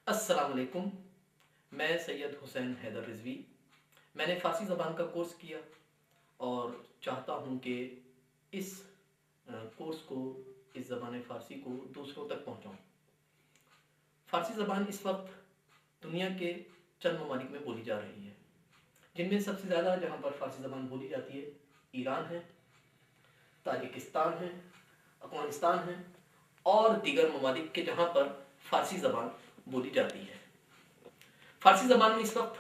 السلام علیکم، میں سید حسین حیدر رضوی۔ میں نے فارسی زبان کا کورس کیا اور چاہتا ہوں کہ اس کورس کو، اس زبان فارسی کو دوسروں تک پہنچاؤں۔ فارسی زبان اس وقت دنیا کے چند ممالک میں بولی جا رہی ہے، جن میں سب سے زیادہ جہاں پر فارسی زبان بولی جاتی ہے ایران ہے، تاجکستان ہے، افغانستان ہے اور دیگر ممالک کے جہاں پر فارسی زبان بولی جاتی ہے۔ فارسی زبان میں اس وقت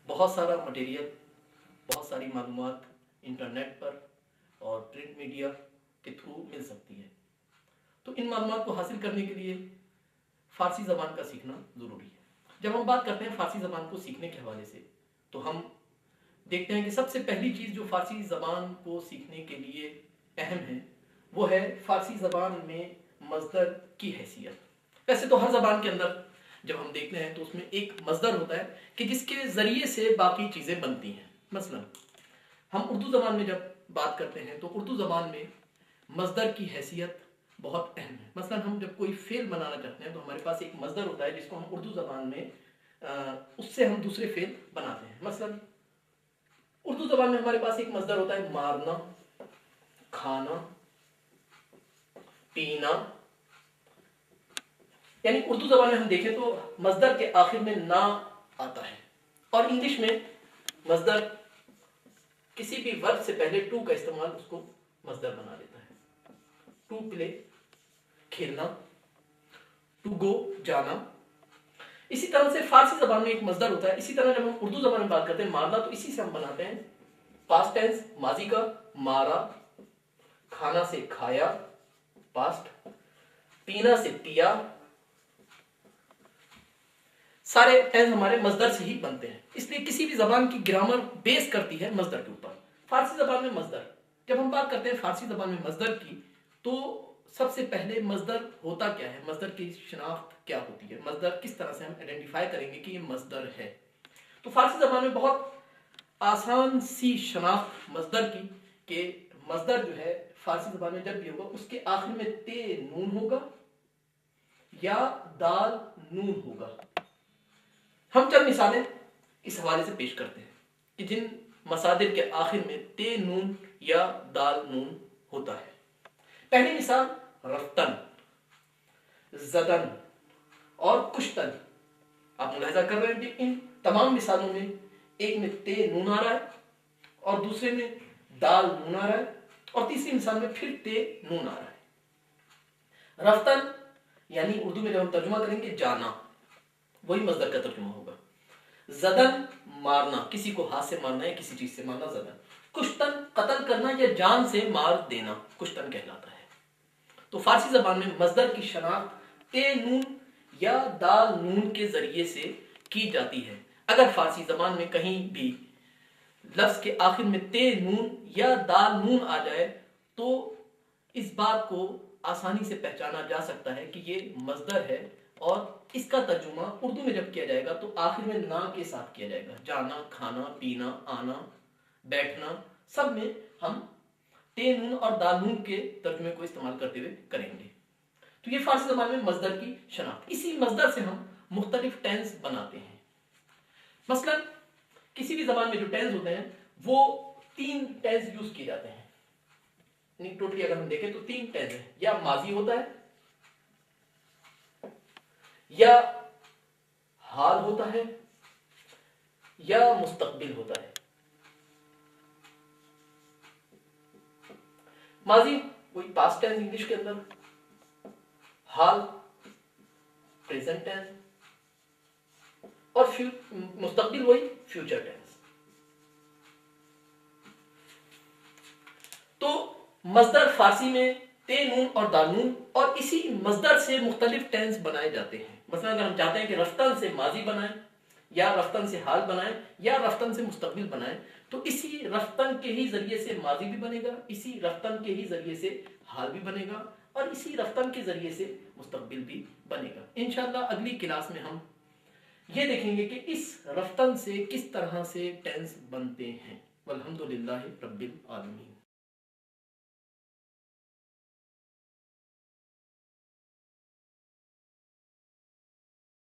بہت سارا مٹیریل، بہت ساری معلومات انٹرنیٹ پر اور پرنٹ میڈیا کے تھرو مل سکتی ہے، تو ان معلومات کو حاصل کرنے کے لیے فارسی زبان کا سیکھنا ضروری ہے۔ جب ہم بات کرتے ہیں فارسی زبان کو سیکھنے کے حوالے سے تو ہم دیکھتے ہیں کہ سب سے پہلی چیز جو فارسی زبان کو سیکھنے کے لیے اہم ہے وہ ہے فارسی زبان میں مصدر کی حیثیت۔ ویسے تو ہر زبان کے اندر جب ہم دیکھتے ہیں تو اس میں ایک مصدر ہوتا ہے کہ جس کے ذریعے سے باقی چیزیں بنتی ہیں۔ مثلا ہم اردو زبان میں جب بات کرتے ہیں تو اردو زبان میں مصدر کی حیثیت بہت اہم ہے۔ مثلا ہم جب کوئی فعل بنانا چاہتے ہیں تو ہمارے پاس ایک مصدر ہوتا ہے جس کو ہم اردو زبان میں اس سے ہم دوسرے فعل بناتے ہیں۔ مثلا اردو زبان میں ہمارے پاس ایک مصدر ہوتا ہے مارنا، کھانا، پینا، یعنی اردو زبان میں ہم دیکھیں تو مصدر کے آخر میں نا آتا ہے، اور انگلش میں مصدر کسی بھی ورب سے پہلے ٹو کا استعمال اس کو مصدر بنا دیتا ہے۔ ٹو پلے کھیلنا، ٹو گو جانا۔ اسی طرح سے فارسی زبان میں ایک مصدر ہوتا ہے۔ اسی طرح جب ہم اردو زبان میں بات کرتے ہیں مارنا تو اسی سے ہم بناتے ہیں پاسٹ ٹینس ماضی کا مارا، کھانا سے کھایا پاسٹ، پینا سے پیا، سارے ٹینس ہمارے مصدر سے ہی بنتے ہیں۔ اس لیے کسی بھی زبان کی گرامر بیس کرتی ہے مصدر کے اوپر۔ فارسی زبان میں مصدر، جب ہم بات کرتے ہیں فارسی زبان میں مصدر کی تو سب سے پہلے مصدر ہوتا کیا ہے، مصدر کی شناخت کیا ہوتی ہے، مصدر کس طرح سے ہم آئیڈینٹیفائی کریں گے کہ یہ مصدر ہے۔ تو فارسی زبان میں بہت آسان سی شناخت مصدر کی کہ مصدر جو ہے فارسی زبان میں جب بھی ہوگا اس کے آخر میں تے نون ہوگا یا دال نون ہوگا۔ ہم چند مثالیں اس حوالے سے پیش کرتے ہیں کہ جن مصادر کے آخر میں تے نون یا دال نون ہوتا ہے۔ پہلی مثال رفتن، زدن اور کشتن۔ آپ ملاحظہ کر رہے ہیں کہ ان تمام مثالوں میں ایک میں تے نون آ رہا ہے اور دوسرے میں دال نون آ رہا ہے اور تیسری مثال میں پھر تے نون آ رہا ہے۔ رفتن یعنی اردو میں جب ہم ترجمہ کریں گے جانا، وہی مصدر کا ترجمہ ہوگا۔ زدن مارنا، کسی کو ہاتھ سے مارنا یا کسی چیز سے مارنا زدن۔ کشتن قتل کرنا یا جان سے مار دینا کشتن کہلاتا ہے۔ تو فارسی زبان میں مصدر کی شناخت تے نون یا دال نون کے ذریعے سے کی جاتی ہے۔ اگر فارسی زبان میں کہیں بھی لفظ کے آخر میں تے نون یا دال نون آ جائے تو اس بات کو آسانی سے پہچانا جا سکتا ہے کہ یہ مصدر ہے، اور اس کا ترجمہ اردو میں جب کیا جائے گا تو آخر میں نا کے ساتھ کیا جائے گا۔ جانا، کھانا، پینا، آنا، بیٹھنا، سب میں ہم تے نون اور دال نون کے ترجمے کو استعمال کرتے ہوئے کریں گے۔ تو یہ فارسی زبان میں مصدر کی شناخت۔ اسی مصدر سے ہم مختلف ٹینس بناتے ہیں۔ مثلا کسی بھی زبان میں جو ٹینس ہوتے ہیں وہ 3 ٹینس یوز کیے جاتے ہیں، یعنی ٹوٹلی اگر ہم دیکھیں تو 3 ٹینس ہیں، یا ماضی ہوتا ہے، یا حال ہوتا ہے، یا مستقبل ہوتا ہے۔ ماضی وہی پاسٹ ٹینس انگلش کے اندر، حال پریزنٹ ٹینس، اور مستقبل وہی فیوچر ٹینس۔ تو مصدر فارسی میں تے نون اور دال نون اور اسی مصدر سے مختلف ٹینس بنائے جاتے ہیں۔ مثلا اگر ہم چاہتے ہیں کہ رفتن سے ماضی بنائیں یا رفتن سے حال بنائیں یا رفتن سے مستقبل بنائیں تو اسی رفتن کے ہی ذریعے سے ماضی بھی بنے گا، اسی رفتن کے ہی ذریعے سے حال بھی بنے گا اور اسی رفتن کے ذریعے سے مستقبل بھی بنے گا۔ انشاءاللہ اگلی کلاس میں ہم یہ دیکھیں گے کہ اس رفتن سے کس طرح سے ٹینس بنتے ہیں۔ والحمدللہ رب العالمین۔